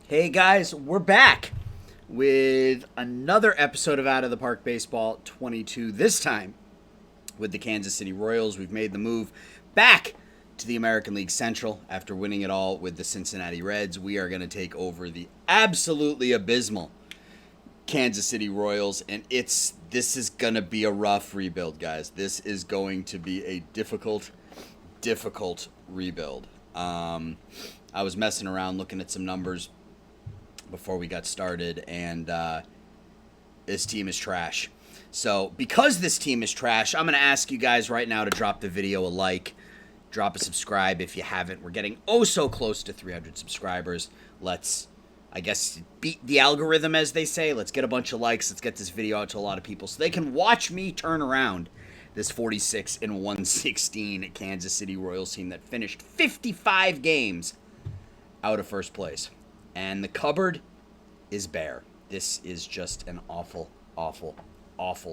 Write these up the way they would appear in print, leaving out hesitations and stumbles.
Hey guys, we're back with another episode of Out of the Park Baseball 22. This time with the Kansas City Royals. We've made the move back to the American League Central after winning it all with the Cincinnati Reds. We are going to take over the absolutely abysmal Kansas City Royals, and this is going to be a rough rebuild, guys. This is going to be a difficult rebuild. I was messing around looking at some numbers before we got started, and this team is trash. So because this team is trash, I'm going to ask you guys right now to drop the video a like, drop a subscribe if you haven't. We're getting so close to 300 subscribers. Let's, I guess, beat the algorithm, as they say. Let's get a bunch of likes. Let's get this video out to a lot of people so they can watch me turn around this 46-116 Kansas City Royals team that finished 55 games out of first place. And the cupboard is bare. This is just an awful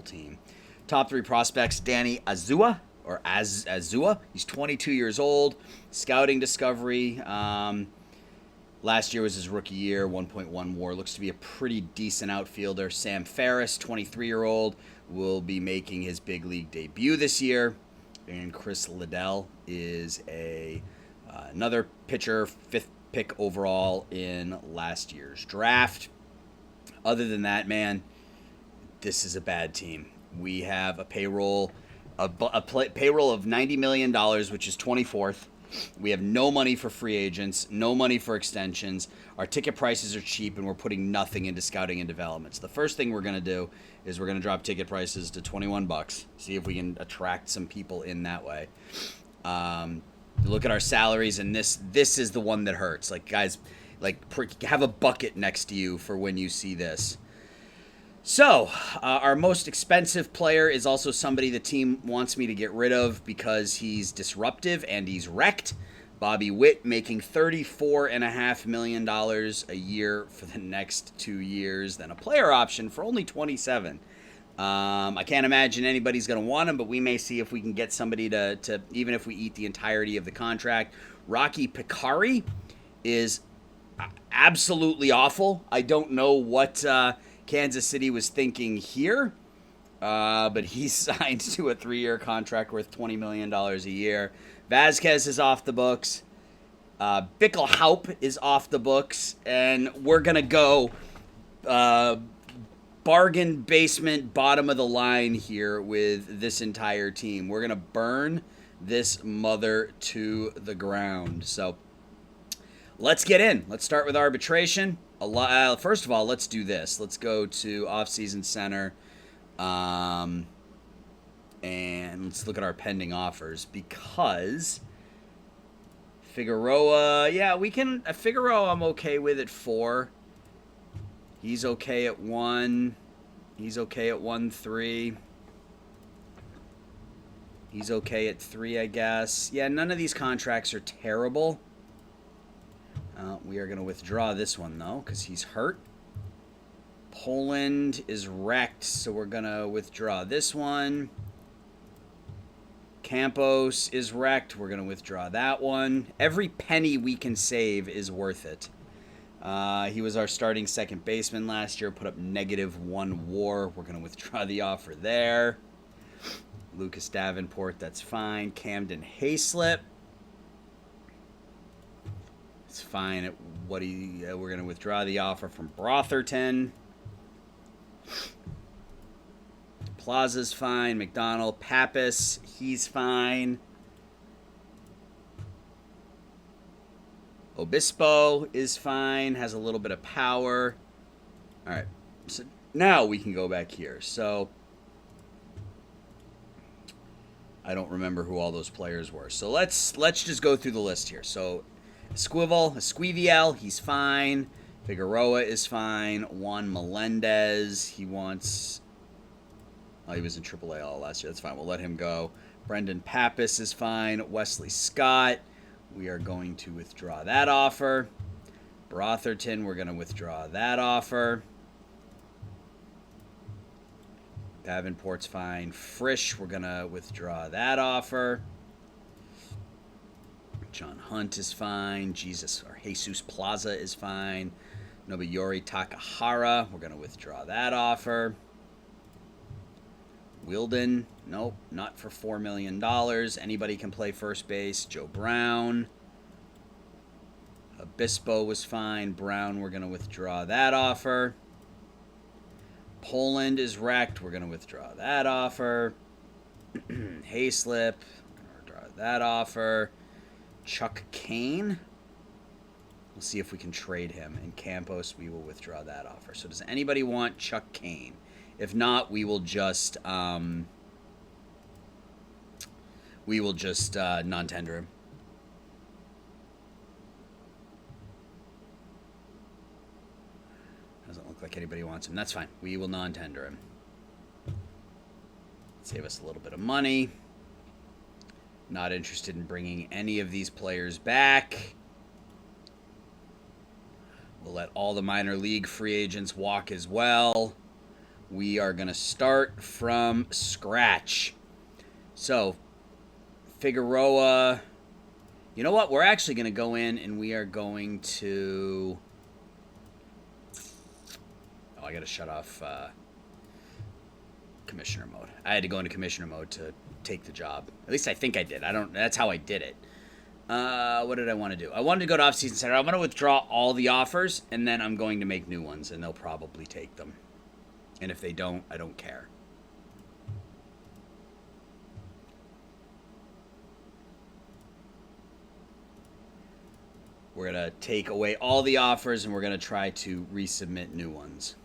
team. Top three prospects: Danny Azua, or Azua. He's 22 years old. Scouting discovery. Last year was his rookie year, 1.1 WAR. Looks to be a pretty decent outfielder. Sam Ferris, 23-year-old, will be making his big league debut this year. And Chris Liddell is another pitcher, fifth pick overall in last year's draft. Other than that, man, this is a bad team. We have a payroll of $90 million, which is 24th. We have no money for free agents, no money for extensions. Our ticket prices are cheap, and we're putting nothing into scouting and development. So the first thing we're going to do is we're going to drop ticket prices to $21, see if we can attract some people in that way. Look at our salaries, and this is the one that hurts. Like, guys, have a bucket next to you for when you see this. So, our most expensive player is also somebody the team wants me to get rid of because he's disruptive and he's wrecked. Bobby Witt, making $34.5 million a year for the next 2 years, then a player option for only $27. I can't imagine anybody's going to want him, but we may see if we can get somebody to even if we eat the entirety of the contract. Rocky Picari is absolutely awful. I don't know what Kansas City was thinking here, but he's signed to a 3-year contract worth $20 million a year. Vasquez is off the books. Bickelhaup is off the books, and we're going to go bargain basement, bottom of the line here with this entire team. We're going to burn this mother to the ground. So let's get in. Let's start with arbitration. First of all, let's do this. Let's go to Offseason Center, and let's look at our pending offers, because Figueroa, Figueroa I'm okay with at 4. He's okay at 1. He's okay at 1.3. He's okay at 3, I guess. Yeah, none of these contracts are terrible. We are going to withdraw this one, though, because he's hurt. Poland is wrecked, so we're going to withdraw this one. Campos is wrecked. We're going to withdraw that one. Every penny we can save is worth it. He was our starting second baseman last year, put up -1 WAR. We're going to withdraw the offer there. Lucas Davenport, that's fine. Camden Hayslip, it's fine. We're going to withdraw the offer from Brotherton. Plaza's fine. McDonald, Pappas, he's fine. Obispo is fine, has a little bit of power. All right, so now we can go back here. So I don't remember who all those players were. So let's just go through the list here. So Esquivel, he's fine. Figueroa is fine. Juan Melendez, he was in AAA all last year. That's fine. We'll let him go. Brendan Pappas is fine. Wesley Scott, we are going to withdraw that offer. Brotherton, we're going to withdraw that offer. Davenport's fine. Frisch, we're going to withdraw that offer. John Hunt is fine. Jesus Plaza is fine. Nobuyori Takahara, we're going to withdraw that offer. Wilden, nope, not for $4 million. Anybody can play first base. Joe Brown. Obispo was fine. Brown, we're going to withdraw that offer. Poland is wrecked. We're going to withdraw that offer. Hayslip, we're going to withdraw that offer. Chuck Kane. We'll see if we can trade him. And Campos, we will withdraw that offer. So does anybody want Chuck Kane? If not, we will just non-tender him. Doesn't look like anybody wants him. That's fine. We will non-tender him. Save us a little bit of money. Not interested in bringing any of these players back. We'll let all the minor league free agents walk as well. We are going to start from scratch. So, Figueroa. You know what? We're actually going to go in and we are going to... Oh, I got to shut off commissioner mode. I had to go into commissioner mode to take the job. At least I think I did. That's how I did it. What did I want to do? I wanted to go to Offseason Center. I'm going to withdraw all the offers, and then I'm going to make new ones, and they'll probably take them. And if they don't, I don't care. We're going to take away all the offers, and we're going to try to resubmit new ones.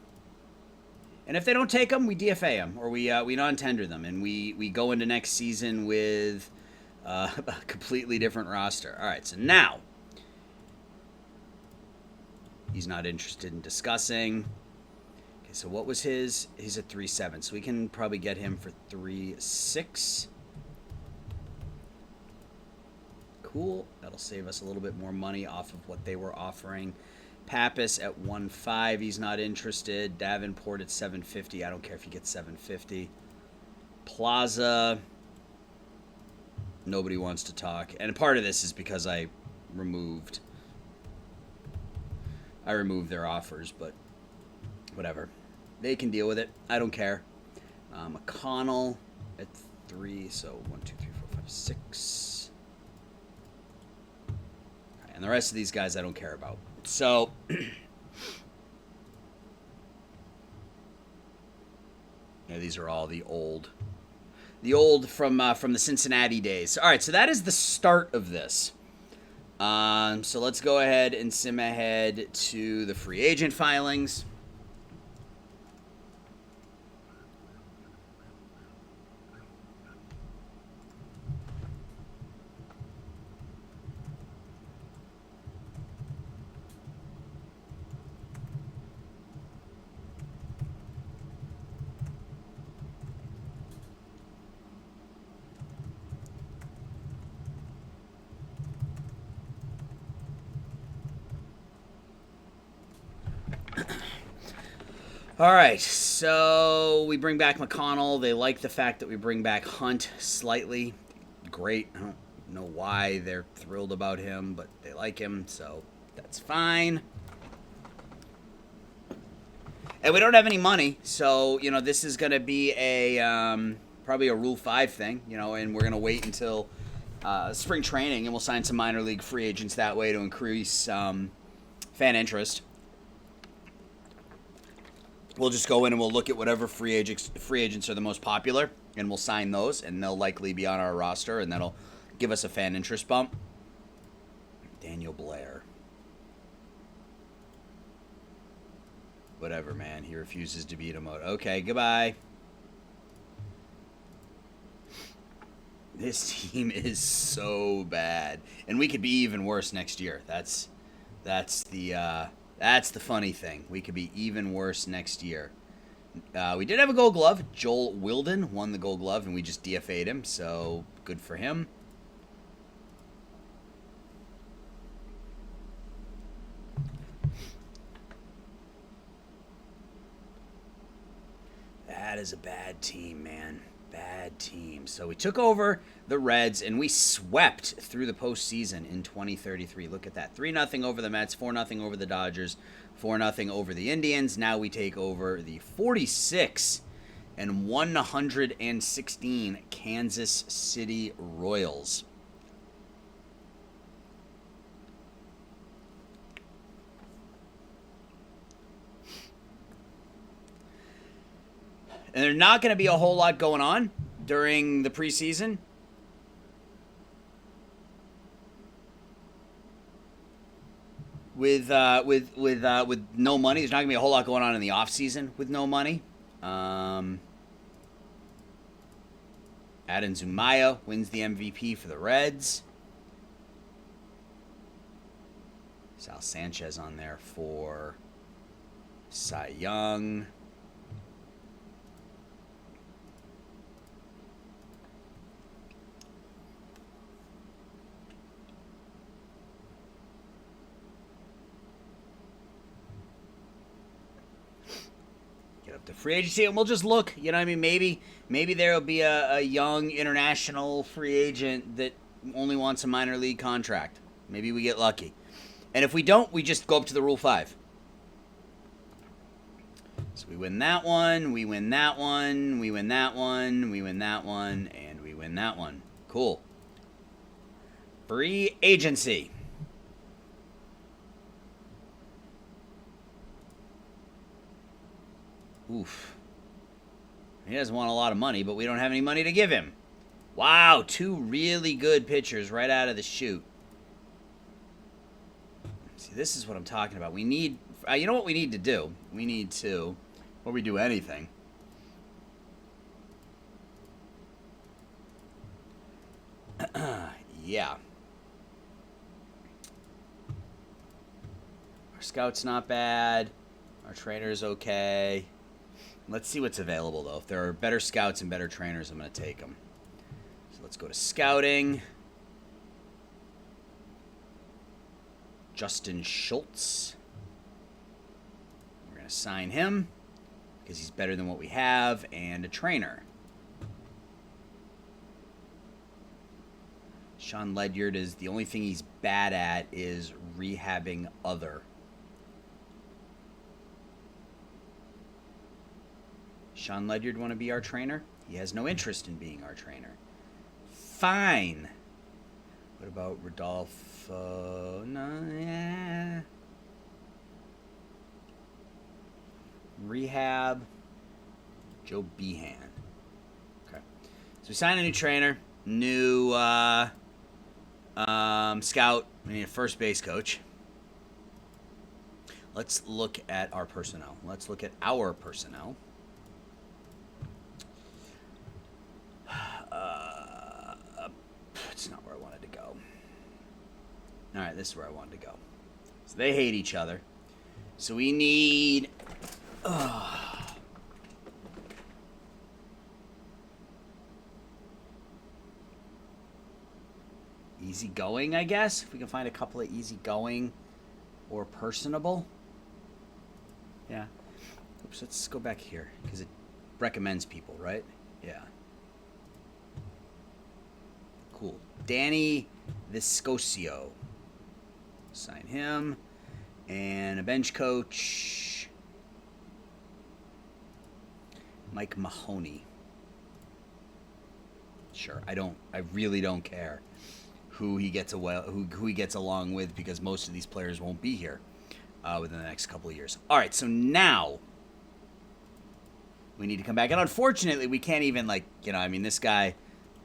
And if they don't take them, we DFA them, or we non-tender them, and we go into next season with a completely different roster. All right, so now he's not interested in discussing. Okay, so what was his? He's at 3.7, so we can probably get him for 3.6. Cool. That'll save us a little bit more money off of what they were offering. Pappas at 1.5. He's not interested. Davenport at 7.50. I don't care if he gets 7.50. Plaza. Nobody wants to talk. And part of this is because I removed their offers, but whatever. They can deal with it. I don't care. McConnell at 3. So 1, 2, 3, 4, 5, 6. And the rest of these guys I don't care about. So yeah, these are all the old from the Cincinnati days. All right, so that is the start of this. So let's go ahead and sim ahead to the free agent filings. All right, so we bring back McConnell. They like the fact that we bring back Hunt slightly. Great. I don't know why they're thrilled about him, but they like him, so that's fine. And we don't have any money, so, this is going to be probably a Rule 5 thing, and we're going to wait until spring training, and we'll sign some minor league free agents that way to increase fan interest. We'll just go in and we'll look at whatever free agents are the most popular, and we'll sign those, and they'll likely be on our roster, and that'll give us a fan interest bump. Daniel Blair. Whatever, man. He refuses to be in a mode. Okay, goodbye. This team is so bad, and we could be even worse next year. That's the funny thing. We could be even worse next year. We did have a Gold Glove. Joel Wilden won the Gold Glove, and we just DFA'd him, so good for him. That is a bad team, man. bad team. So we took over the Reds, and we swept through the postseason in 2033. Look at that. 3-0 over the Mets, 4-0 over the Dodgers, 4-0 over the Indians. Now we take over the 46 and 116 Kansas City Royals. And there's not going to be a whole lot going on during the preseason. With no money, there's not going to be a whole lot going on in the offseason with no money. Adam Zumaya wins the MVP for the Reds. Sal Sanchez on there for Cy Young. The free agency, and we'll just look. You know what I mean? Maybe there will be a young international free agent that only wants a minor league contract. Maybe we get lucky. And if we don't, we just go up to the Rule 5. So we win that one, we win that one, we win that one, we win that one, and we win that one. Cool. Free agency. Oof. He doesn't want a lot of money, but we don't have any money to give him. Wow, 2 really good pitchers right out of the chute. See, this is what I'm talking about. We need, you know what we need to do? We need to, before we do anything, yeah. Our scout's not bad. Our trainer's okay. Let's see what's available, though. If there are better scouts and better trainers, I'm going to take them. So let's go to scouting. Justin Schultz. We're going to sign him because he's better than what we have, and a trainer. Sean Ledyard is the only thing he's bad at is rehabbing other. Sean Ledyard want to be our trainer? He has no interest in being our trainer. Fine. What about Rodolfo? No, yeah. Rehab. Joe Behan. Okay. So we signed a new trainer, new scout. We need a first base coach. Let's look at our personnel. It's not where I wanted to go. All right, this is where I wanted to go. So they hate each other. So we need... easygoing, I guess. If we can find a couple of easygoing or personable. Yeah. Oops, let's go back here because it recommends people, right? Yeah. Cool. Danny Viscosio. Sign him. And a bench coach. Mike Mahoney. Sure. I really don't care who he gets who he gets along with, because most of these players won't be here within the next couple of years. All right, so now we need to come back. And unfortunately, we can't even, this guy,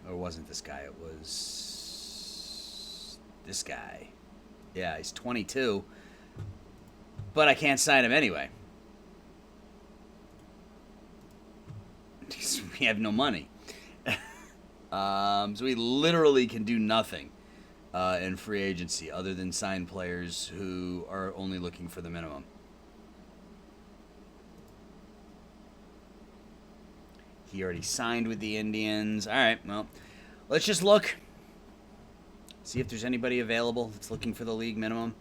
or it wasn't this guy, it was this guy. Yeah, he's 22, but I can't sign him anyway. We have no money. So we literally can do nothing in free agency other than sign players who are only looking for the minimum. He already signed with the Indians. All right, well, let's just look. See if there's anybody available that's looking for the league minimum.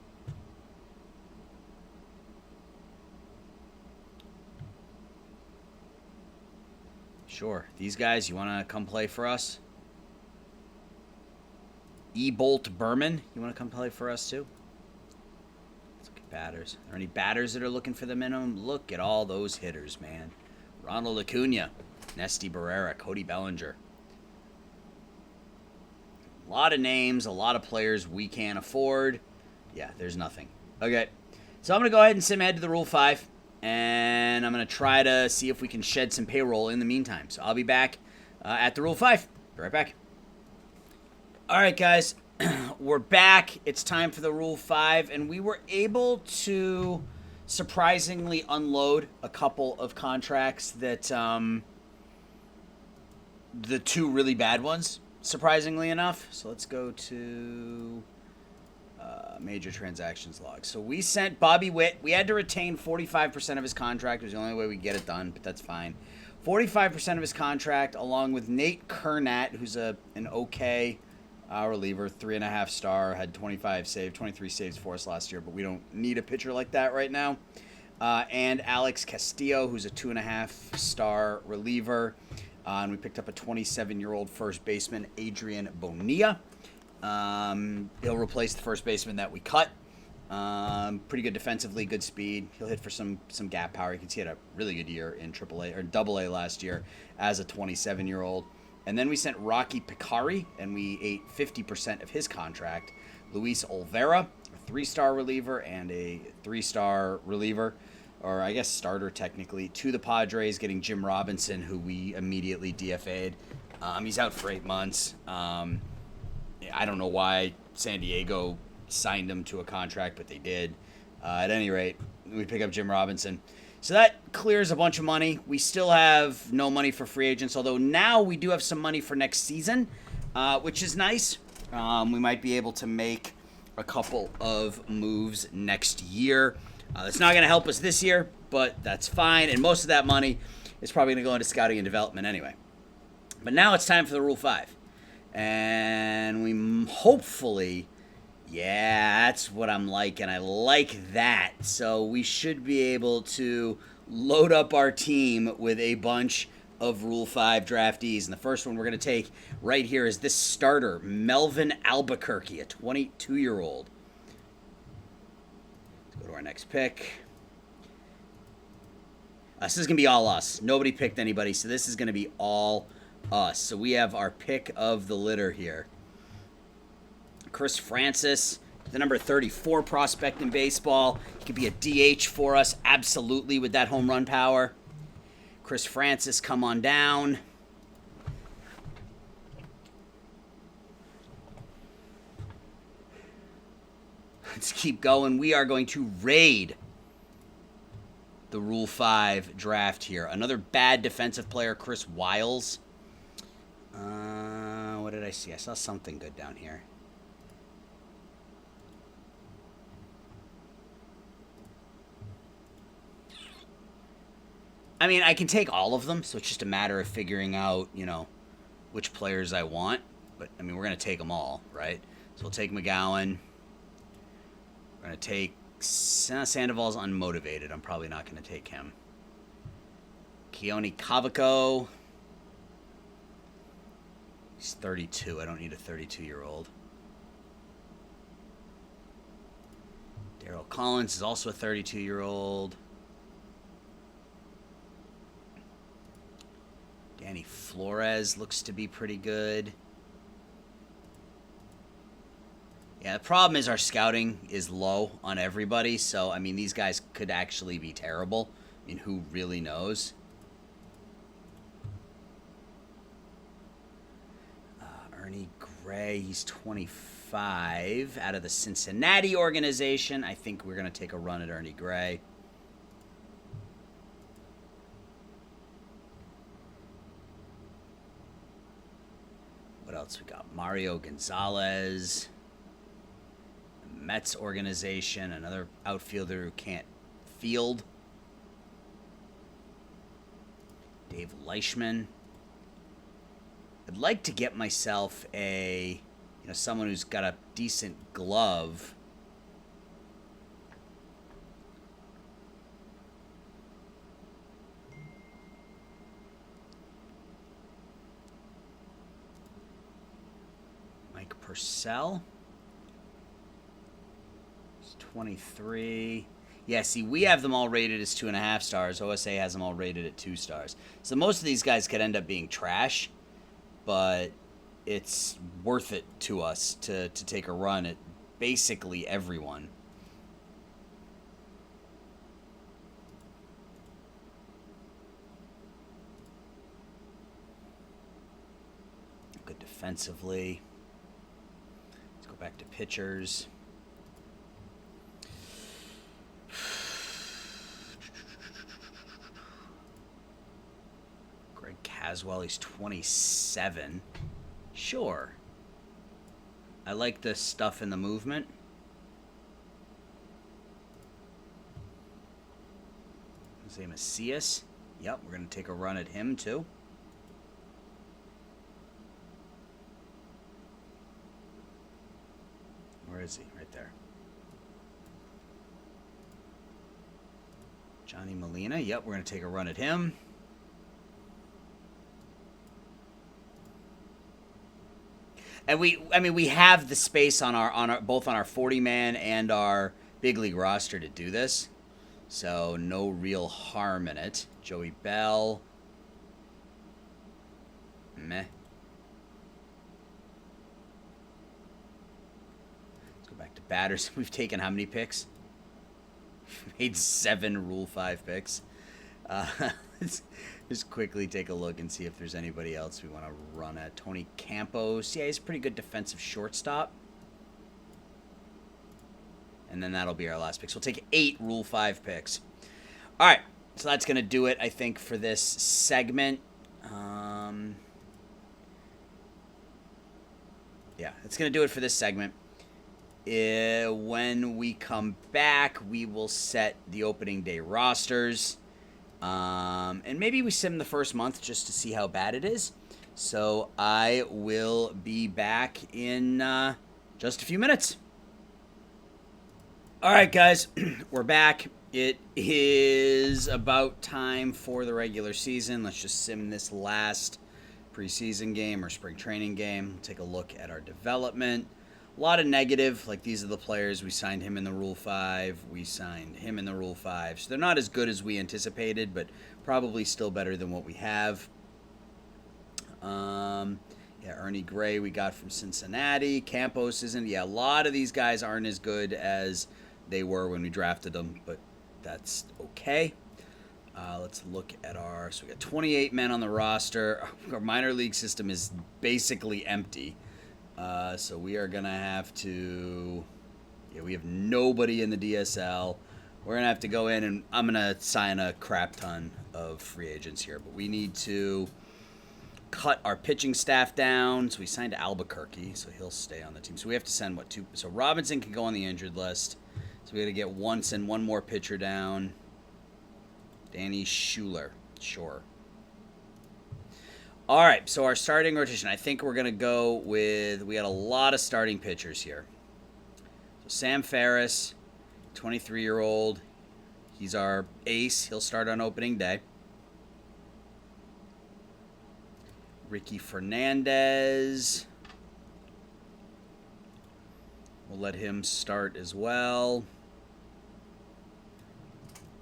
Sure. These guys, you want to come play for us? E-Bolt Berman, you want to come play for us too? Let's look at batters. Are there any batters that are looking for the minimum? Look at all those hitters, man. Ronald Acuna, Nesty Barrera, Cody Bellinger. A lot of names, a lot of players we can't afford. Yeah, there's nothing. Okay, so I'm going to go ahead and sim ahead to the Rule 5. And I'm going to try to see if we can shed some payroll in the meantime. So I'll be back at the Rule 5. Be right back. All right, guys. We're back. It's time for the Rule 5. And we were able to surprisingly unload a couple of contracts that the two really bad ones, surprisingly enough. So let's go to major transactions log. So we sent Bobby Witt. We had to retain 45% of his contract. It was the only way we get it done, but that's fine. 45% of his contract, along with Nate Kernat, who's an okay reliever, 3.5 star, had 23 saves for us last year, but we don't need a pitcher like that right now. And Alex Castillo, who's a 2.5 star reliever. And we picked up a 27-year-old first baseman, Adrian Bonilla. He'll replace the first baseman that we cut. Pretty good defensively, good speed. He'll hit for some gap power. You can see he had a really good year in AAA or AA last year as a 27-year-old. And then we sent Rocky Picari, and we ate 50% of his contract. Luis Olvera, a 3-star reliever and a 3-star reliever, or I guess starter technically, to the Padres, getting Jim Robinson, who we immediately DFA'd. He's out for 8 months. I don't know why San Diego signed him to a contract, but they did. At any rate, we pick up Jim Robinson. So that clears a bunch of money. We still have no money for free agents, although now we do have some money for next season, which is nice. We might be able to make a couple of moves next year. That's not going to help us this year, but that's fine. And most of that money is probably going to go into scouting and development anyway. But now it's time for the Rule 5. And we hopefully, yeah, that's what I'm liking. I like that. So we should be able to load up our team with a bunch of Rule 5 draftees. And the first one we're going to take right here is this starter, Melvin Albuquerque, a 22-year-old. Let's go to our next pick. This is going to be all us. Nobody picked anybody, so this is going to be all us. So we have our pick of the litter here. Chris Francis, the number 34 prospect in baseball. He could be a DH for us, absolutely, with that home run power. Chris Francis, come on down. Let's keep going. We are going to raid the Rule 5 draft here. Another bad defensive player, Chris Wiles. What did I see? I saw something good down here. I mean, I can take all of them, so it's just a matter of figuring out, which players I want. But, I mean, we're going to take them all, right? So we'll take McGowan. We're going to take Sandoval's unmotivated. I'm probably not going to take him. Keone Cavaco. He's 32. I don't need a 32-year-old. Darryl Collins is also a 32-year-old. Danny Flores looks to be pretty good. Yeah, the problem is our scouting is low on everybody. So, I mean, these guys could actually be terrible. I mean, who really knows? Ernie Gray, he's 25. Out of the Cincinnati organization. I think we're going to take a run at Ernie Gray. What else we got? Mario Gonzalez. Mets organization, another outfielder who can't field. Dave Leishman. I'd like to get myself someone who's got a decent glove. Mike Purcell. He's 23. Yeah, see, we have them all rated as 2.5 stars. OSA has them all rated at 2 stars. So most of these guys could end up being trash, but it's worth it to us to take a run at basically everyone. Good defensively. Let's go back to pitchers. Greg Caswell, he's 27. Sure. I like the stuff in the movement. Jose Macias. Yep, we're going to take a run at him too. Where is he? Right there. Johnny Molina. Yep, we're going to take a run at him. And we have the space on our both on our 40-man and our big league roster to do this. So no real harm in it. Joey Bell. Meh. Let's go back to batters. We've taken how many picks? We've made 7 Rule 5 picks. Let's just quickly take a look and see if there's anybody else we want to run at. Tony Campos. Yeah, he's a pretty good defensive shortstop. And then that'll be our last pick. So we'll take 8 Rule 5 picks. All right. So that's going to do it, I think, for this segment. Yeah, that's going to do it for this segment. When we come back, we will set the opening day rosters. And maybe we sim the first month just to see how bad it is. So I will be back in just a few minutes. All right, guys, we're back. It is about time for the regular season. Let's just sim this last preseason game or spring training game. Take a look at our development. A lot of negative, like these are the players. We signed him in the Rule 5. We signed him in the Rule 5. So they're not as good as we anticipated, but probably still better than what we have. Yeah, Ernie Gray we got from Cincinnati. Campos isn't. Yeah, a lot of these guys aren't as good as they were when we drafted them, but that's okay. Let's look at so we got 28 men on the roster. Our minor league system is basically empty. So we are going to have to, we have nobody in the DSL. We're going to have to go in, and I'm going to sign a crap ton of free agents here. But we need to cut our pitching staff down. So we signed Albuquerque, so he'll stay on the team. So we have to send, 2? So Robinson can go on the injured list. So we got to get send one more pitcher down. Danny Schuler, sure. All right, so our starting rotation, I think we're going to go with, we got a lot of starting pitchers here. So Sam Ferris, 23-year-old. He's our ace. He'll start on opening day. Ricky Fernandez. We'll let him start as well.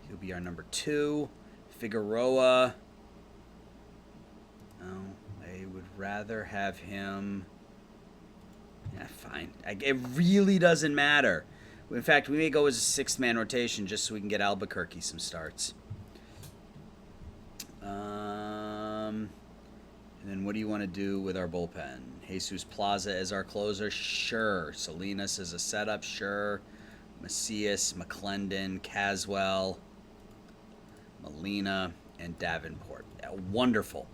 He'll be our number 2. Figueroa. No, I would rather have him. Yeah, fine. It really doesn't matter. In fact, we may go as a 6-man rotation just so we can get Albuquerque some starts. And then what do you want to do with our bullpen? Jesus Plaza as our closer? Sure. Salinas as a setup? Sure. Macias, McClendon, Caswell, Molina, and Davenport. Yeah, wonderful.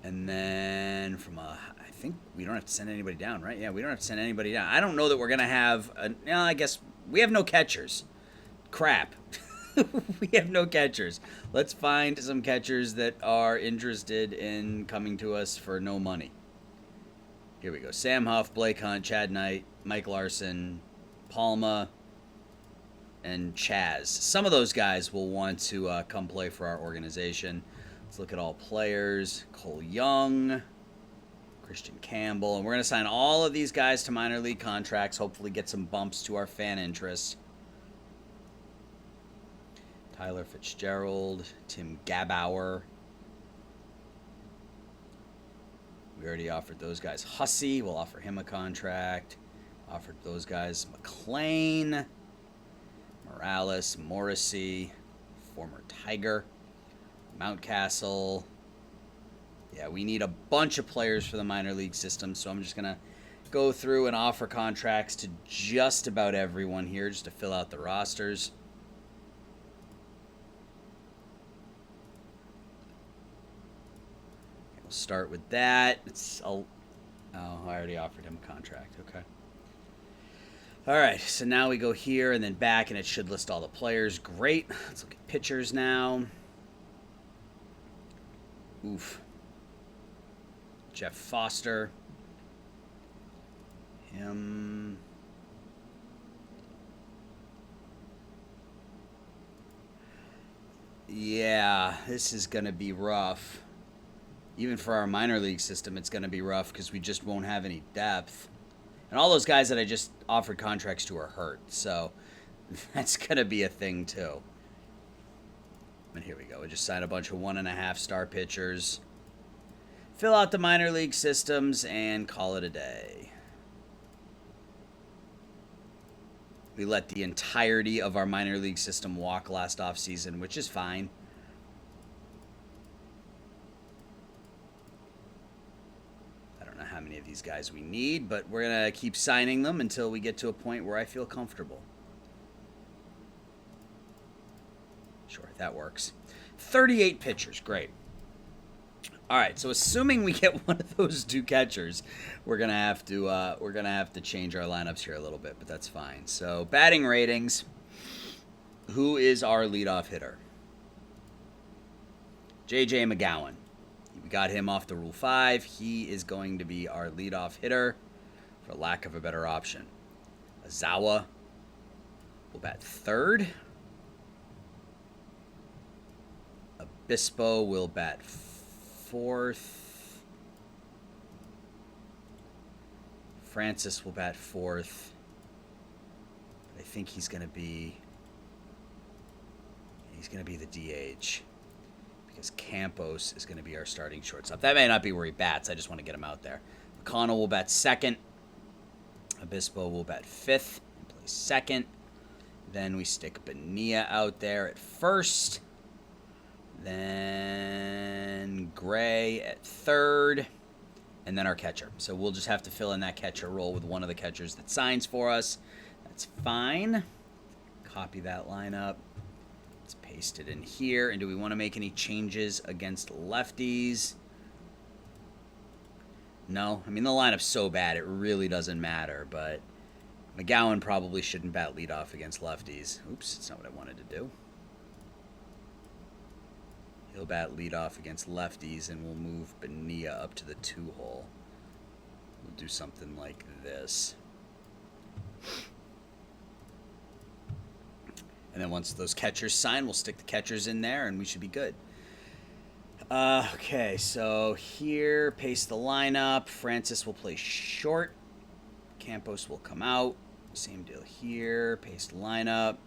And then I think we don't have to send anybody down, right? Yeah, we don't have to send anybody down. I don't know that we're going to have, I guess we have no catchers. Crap. We have no catchers. Let's find some catchers that are interested in coming to us for no money. Here we go. Sam Huff, Blake Hunt, Chad Knight, Mike Larson, Palma, and Chaz. Some of those guys will want to come play for our organization. Let's look at all players. Cole Young. Christian Campbell. And we're going to sign all of these guys to minor league contracts, hopefully get some bumps to our fan interest. Tyler Fitzgerald, Tim Gabauer. We already offered those guys Hussey. We'll offer him a contract. Offered those guys McLean, Morales, Morrissey, former Tiger, Mountcastle. Yeah, we need a bunch of players for the minor league system, so I'm just going to go through and offer contracts to just about everyone here just to fill out the rosters. We'll start with that. Oh, I already offered him a contract. Okay. All right, so now we go here and then back, and it should list all the players. Great. Let's look at pitchers now. Oof. Jeff Foster. Him. Yeah, this is going to be rough. Even for our minor league system, it's going to be rough because we just won't have any depth. And all those guys that I just offered contracts to are hurt, so that's going to be a thing too. And here we go. We just signed a bunch of 1.5-star pitchers. Fill out the minor league systems and call it a day. We let the entirety of our minor league system walk last offseason, which is fine. I don't know how many of these guys we need, but we're going to keep signing them until we get to a point where I feel comfortable. Sure, that works. 38 pitchers, great. All right, so assuming we get one of those two catchers, we're gonna have to change our lineups here a little bit, but that's fine. So batting ratings. Who is our leadoff hitter? J.J. McGowan. We got him off the Rule 5. He is going to be our leadoff hitter, for lack of a better option. Azawa will bat third. Obispo will bat fourth. Francis will bat fourth. I think he's going to be the DH because Campos is going to be our starting shortstop. That may not be where he bats. I just want to get him out there. McConnell will bat second. Obispo will bat fifth and play second. Then we stick Bonilla out there at first. Then Gray at third, and then our catcher. So we'll just have to fill in that catcher role with one of the catchers that signs for us. That's fine. Copy that lineup. Let's paste it in here. And do we want to make any changes against lefties? No. I mean, the lineup's so bad it really doesn't matter, but McGowan probably shouldn't bat leadoff against lefties. Oops, that's not what I wanted to do. He'll bat leadoff against lefties, and we'll move Bonilla up to the 2-hole. We'll do something like this. And then once those catchers sign, we'll stick the catchers in there, and we should be good. Okay, so here, paste the lineup. Francis will play short. Campos will come out. Same deal here. Paste lineup.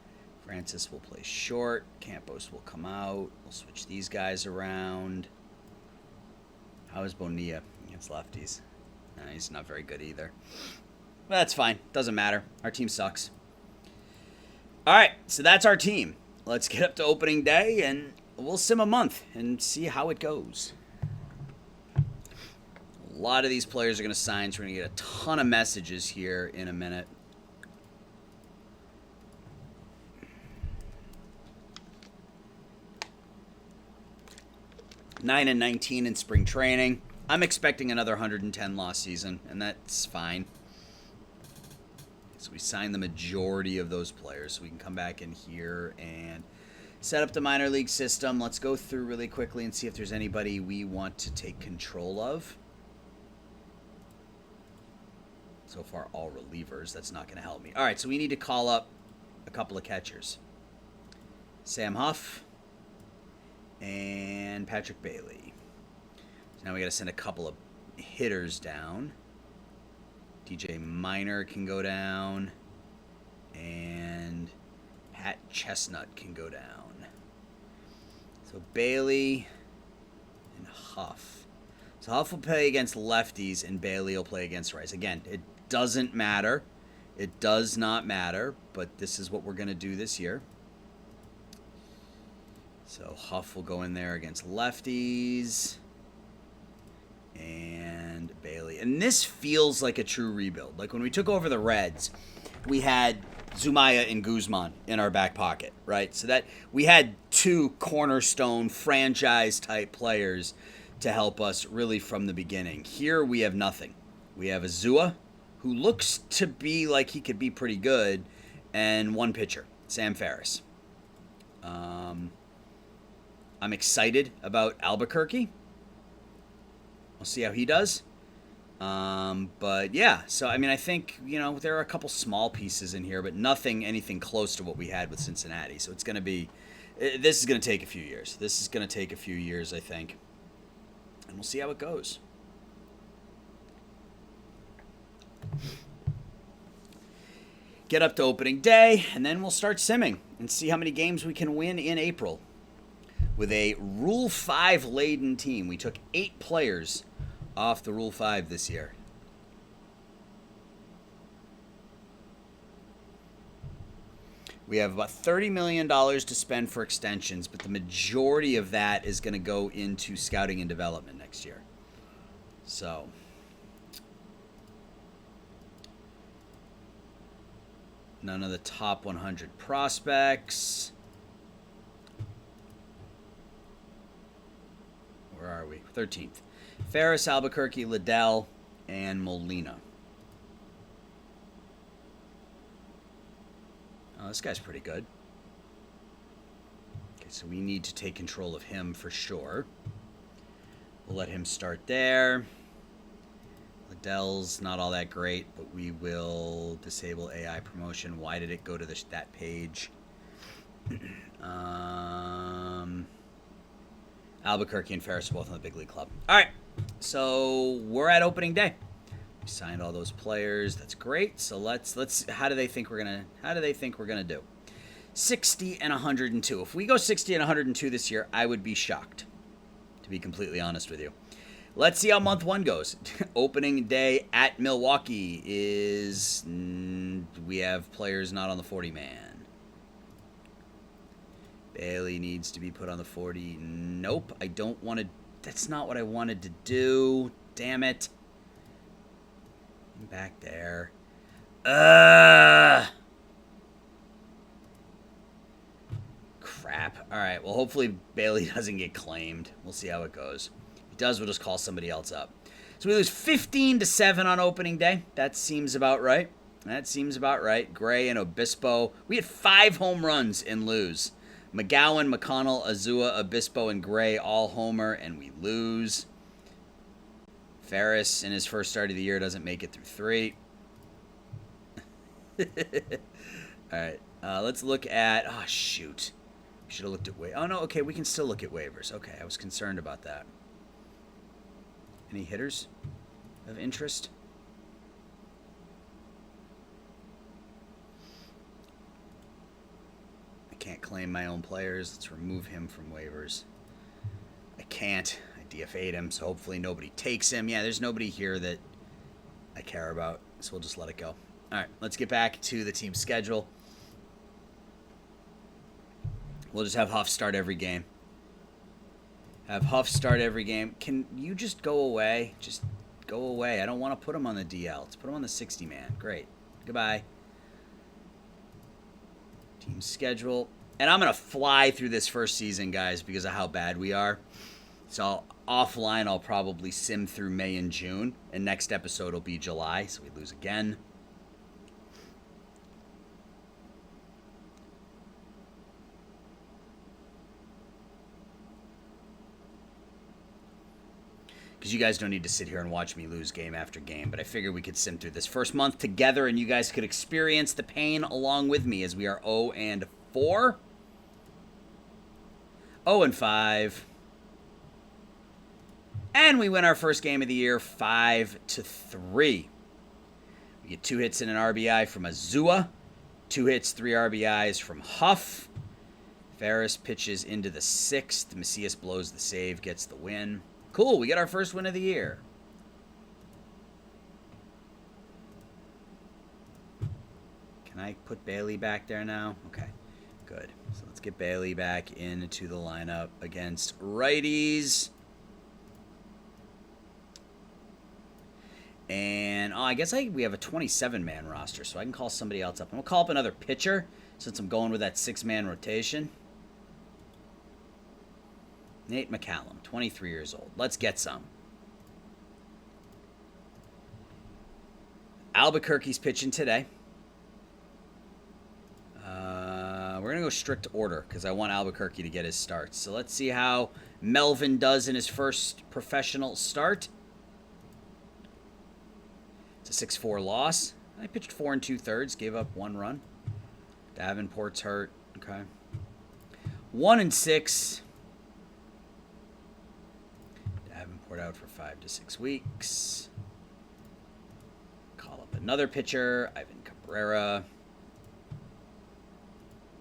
Francis will play short. Campos will come out. We'll switch these guys around. How is Bonilla against lefties? He's not very good either. But that's fine. Doesn't matter. Our team sucks. All right, so that's our team. Let's get up to opening day, and we'll sim a month and see how it goes. A lot of these players are going to sign, so we're going to get a ton of messages here in a minute. Nine and 19 in spring training. I'm expecting another 110 loss season, and that's fine. So we signed the majority of those players, so we can come back in here and set up the minor league system. Let's go through really quickly and see if there's anybody we want to take control of. So far, all relievers. That's not going to help me. All right, so we need to call up a couple of catchers. Sam Huff and Patrick Bailey. So now we got to send a couple of hitters down. DJ Minor can go down. And Pat Chestnut can go down. So Bailey and Huff. So Huff will play against lefties and Bailey will play against rights. Again, it doesn't matter. It does not matter, but this is what we're going to do this year. So Huff will go in there against lefties. And Bailey. And this feels like a true rebuild. Like when we took over the Reds, we had Zumaya and Guzman in our back pocket, right? So that we had two cornerstone franchise-type players to help us really from the beginning. Here we have nothing. We have Azua, who looks to be like he could be pretty good, and one pitcher, Sam Ferris. I'm excited about Albuquerque. We'll see how he does. But yeah, so I mean, I think, you know, there are a couple small pieces in here, but anything close to what we had with Cincinnati. So it's going to be, this is going to take a few years. This is going to take a few years, I think. And we'll see how it goes. Get up to opening day, and then we'll start simming and see how many games we can win in April. With a Rule 5 laden team, we took 8 players off the Rule 5 this year. We have about $30 million to spend for extensions, but the majority of that is going to go into scouting and development next year. So none of the top 100 prospects. Where are we? 13th. Ferris, Albuquerque, Liddell, and Molina. Oh, this guy's pretty good. Okay, so we need to take control of him for sure. We'll let him start there. Liddell's not all that great, but we will disable AI promotion. Why did it go to that page? Albuquerque and Ferris are both on the big league club. All right, so we're at opening day. We signed all those players. That's great. So let's. How do they think we're gonna do? 60 and 102. If we go 60 and 102 this year, I would be shocked, to be completely honest with you. Let's see how month 1 goes. Opening day at Milwaukee is, we have players not on the 40-man. Bailey needs to be put on the 40. Nope, I don't want to. That's not what I wanted to do. Damn it. Back there. Crap. All right, well, hopefully Bailey doesn't get claimed. We'll see how it goes. If he does, we'll just call somebody else up. So we lose 15-7 on opening day. That seems about right. Gray and Obispo. We had 5 home runs and lose. McGowan, McConnell, Azua, Obispo, and Gray all homer, and we lose. Ferris, in his first start of the year, doesn't make it through 3. All right, let's look at... Oh, shoot. We should have looked at... Oh, no, okay, we can still look at waivers. Okay, I was concerned about that. Any hitters of interest? Can't claim my own players. Let's remove him from waivers. I can't. I DFA'd him, so hopefully nobody takes him. Yeah, there's nobody here that I care about, so we'll just let it go. All right, let's get back to the team schedule. We'll just have Huff start every game. Can you just go away? Just go away. I don't want to put him on the DL. Let's put him on the 60-man. Great. Goodbye. Team schedule. And I'm going to fly through this first season, guys, because of how bad we are. So offline, I'll probably sim through May and June. And next episode will be July, so we lose again. Because you guys don't need to sit here and watch me lose game after game. But I figured we could sim through this first month together, and you guys could experience the pain along with me as we are 0-4. 0-5. And we win our first game of the year 5-3. We get 2 hits and an RBI from Azua. 2 hits, 3 RBIs from Huff. Ferris pitches into the 6th. Macias blows the save, gets the win. Cool, we get our first win of the year. Can I put Bailey back there now? Okay, good. So let's get Bailey back into the lineup against righties. And, I guess we have a 27-man roster, so I can call somebody else up. I'm going to call up another pitcher since I'm going with that 6-man rotation. Nate McCallum, 23 years old. Let's get some. Albuquerque's pitching today. We're going to go strict order because I want Albuquerque to get his starts. So let's see how Melvin does in his first professional start. It's a 6-4 loss. I pitched 4 2/3, gave up 1 run. Davenport's hurt. Okay. 1-6. Davenport out for 5 to 6 weeks. Call up another pitcher, Ivan Cabrera.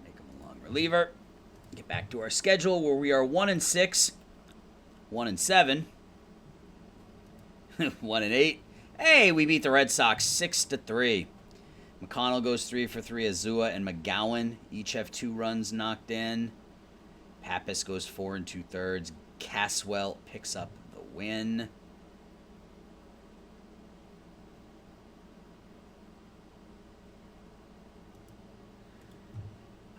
Make him a long reliever. Get back to our schedule where we are 1-6, 1-7, 1-8. Hey, we beat the Red Sox 6-3. McConnell goes 3 for 3. Azua and McGowan each have 2 runs knocked in. Pappas goes 4 2/3. Caswell picks up the win.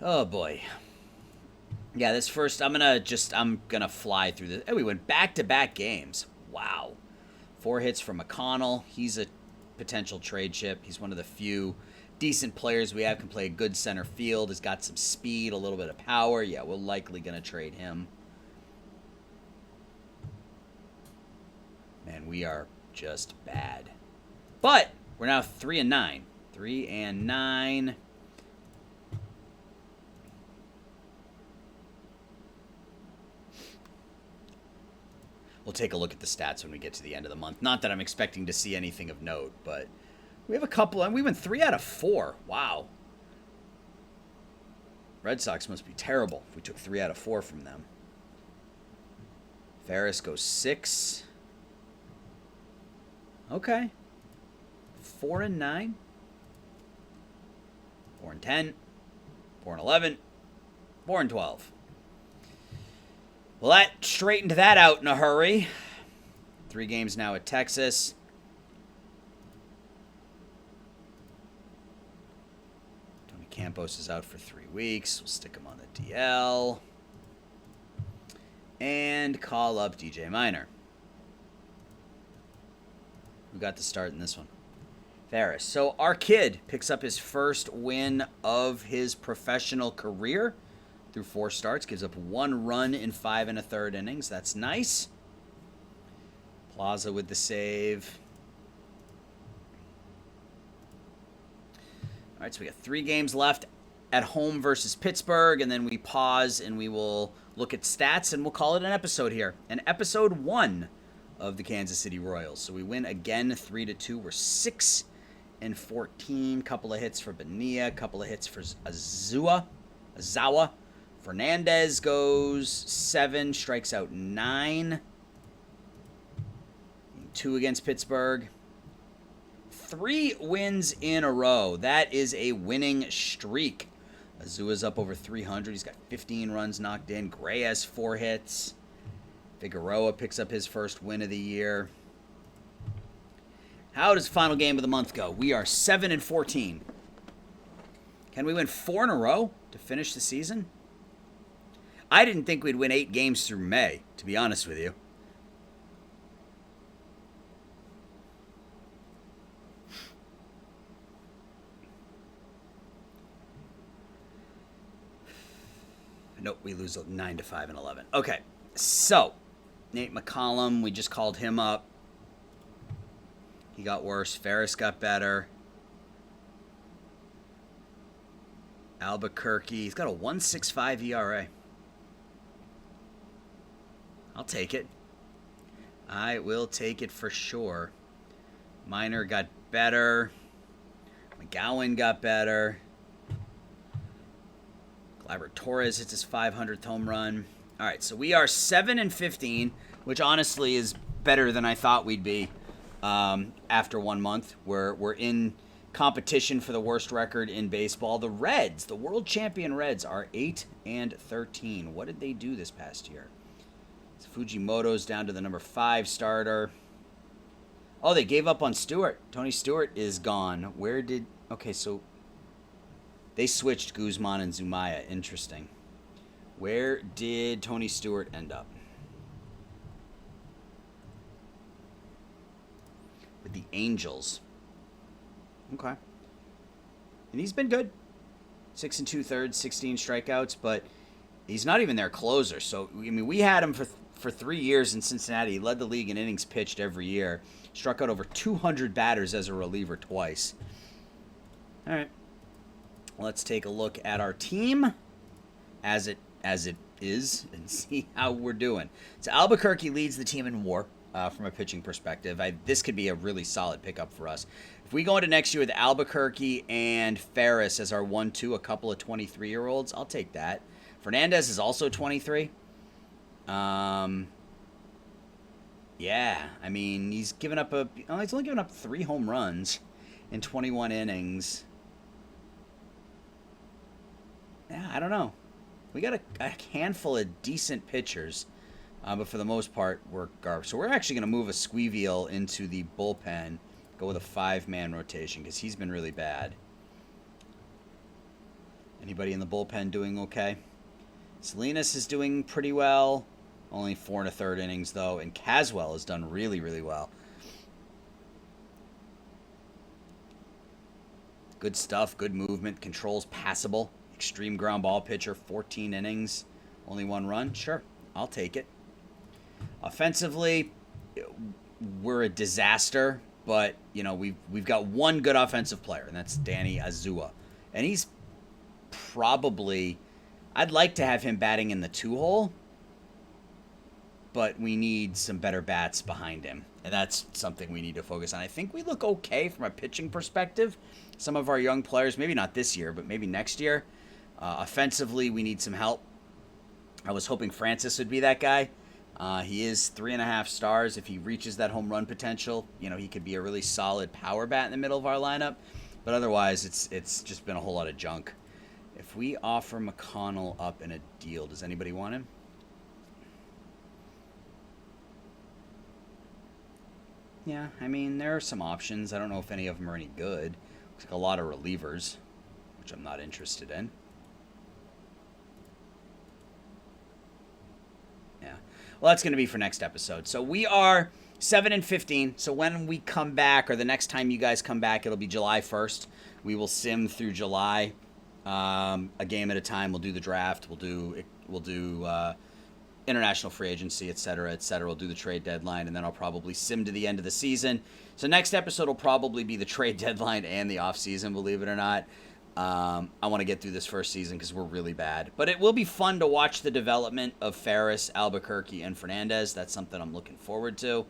Oh boy. Yeah, this first I'm gonna fly through this. Hey, we went back-to-back games. Wow. 4 hits from McConnell. He's a potential trade chip. He's one of the few decent players we have. Can play a good center field. Has got some speed, a little bit of power. Yeah, we're likely going to trade him. Man, we are just bad. But we're now 3-9. 3-9. We'll take a look at the stats when we get to the end of the month. Not that I'm expecting to see anything of note, but we have a couple, and we went 3 out of 4. Wow. Red Sox must be terrible if we took 3 out of 4 from them. Ferris goes 6. Okay. 4-9. 4-10. 4-11. 4-12. Well, that straightened that out in a hurry. 3 games now at Texas. Tony Campos is out for 3 weeks. We'll stick him on the DL. And call up DJ Minor. Who got the start in this one? Ferris. So our kid picks up his first win of his professional career. Through 4 starts, gives up 1 run in 5 1/3 innings. That's nice. Plaza with the save. All right, so we got 3 games left at home versus Pittsburgh, and then we pause and we will look at stats, and we'll call it an episode here. An episode 1 of the Kansas City Royals. So we win again 3-2. We're 6-14. Couple of hits for Bonilla, couple of hits for Azawa. Fernandez goes 7, strikes out 9. 2 against Pittsburgh. 3 wins in a row. That is a winning streak. Azua's up over 300. He's got 15 runs knocked in. Gray has 4 hits. Figueroa picks up his first win of the year. How does the final game of the month go? We are 7-14. Can we win 4 in a row to finish the season? I didn't think we'd win 8 games through May, to be honest with you. Nope, we lose 9-5 and 11. Okay, so Nate McCallum, we just called him up. He got worse. Ferris got better. Albuquerque, he's got a 1.65 ERA. I'll take it. I will take it for sure. Minor got better. McGowan got better. Gleyber Torres hits his 500th home run. All right, so we are 7-15, which honestly is better than I thought we'd be after 1 month. We're in competition for the worst record in baseball. The Reds, the world champion Reds, are 8-13. What did they do this past year? Fujimoto's down to the number 5 starter. Oh, they gave up on Stewart. Tony Stewart is gone. Okay, so they switched Guzman and Zumaya. Interesting. Where did Tony Stewart end up? With the Angels. Okay. And he's been good. 6 2/3, 16 strikeouts, but he's not even their closer. So, I mean, we had him for 3 years in Cincinnati. He led the league in innings pitched every year. Struck out over 200 batters as a reliever twice. All right. Let's take a look at our team as it is and see how we're doing. So Albuquerque leads the team in WAR from a pitching perspective. This could be a really solid pickup for us. If we go into next year with Albuquerque and Ferris as our 1-2, a couple of 23-year-olds, I'll take that. Fernandez is also 23. Yeah, I mean, he's only given up 3 home runs in 21 innings. Yeah, I don't know. We got a handful of decent pitchers, but for the most part, we're garbage. So we're actually going to move a Squeeville into the bullpen, go with a 5-man rotation, because he's been really bad. Anybody in the bullpen doing okay? Salinas is doing pretty well. Only 4 1/3 innings, though. And Caswell has done really, really well. Good stuff. Good movement. Controls passable. Extreme ground ball pitcher. 14 innings. Only 1 run. Sure. I'll take it. Offensively, we're a disaster. But, you know, we've got one good offensive player, and that's Danny Azua. And he's probably... I'd like to have him batting in the 2-hole. But we need some better bats behind him. And that's something we need to focus on. I think we look okay from a pitching perspective. Some of our young players, maybe not this year, but maybe next year. Offensively, we need some help. I was hoping Francis would be that guy. He is 3.5 stars. If he reaches that home run potential, you know, he could be a really solid power bat in the middle of our lineup. But otherwise, it's just been a whole lot of junk. If we offer McConnell up in a deal, does anybody want him? Yeah, I mean, there are some options. I don't know if any of them are any good. Looks like a lot of relievers, which I'm not interested in. Yeah. Well, that's going to be for next episode. So we are 7-15. So when we come back, or the next time you guys come back, it'll be July 1st. We will sim through July, a game at a time. We'll do the draft. We'll do international free agency, et cetera, et cetera. We'll do the trade deadline, and then I'll probably sim to the end of the season. So next episode will probably be the trade deadline and the offseason, believe it or not. I want to get through this first season because we're really bad. But it will be fun to watch the development of Ferris, Albuquerque, and Fernandez. That's something I'm looking forward to.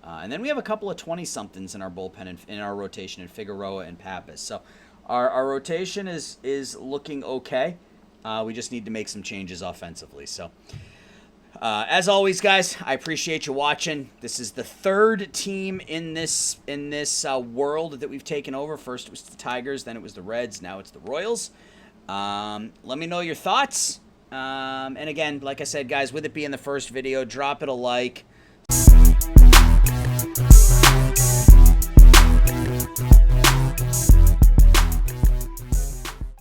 And then we have a couple of 20-somethings in our bullpen, and in our rotation, in Figueroa and Pappas. So our rotation is looking okay. We just need to make some changes offensively. So... as always, guys, I appreciate you watching. This is the 3rd team in this world that we've taken over. First it was the Tigers, then it was the Reds, now it's the Royals. Let me know your thoughts. And again, like I said, guys, with it being the first video, drop it a like.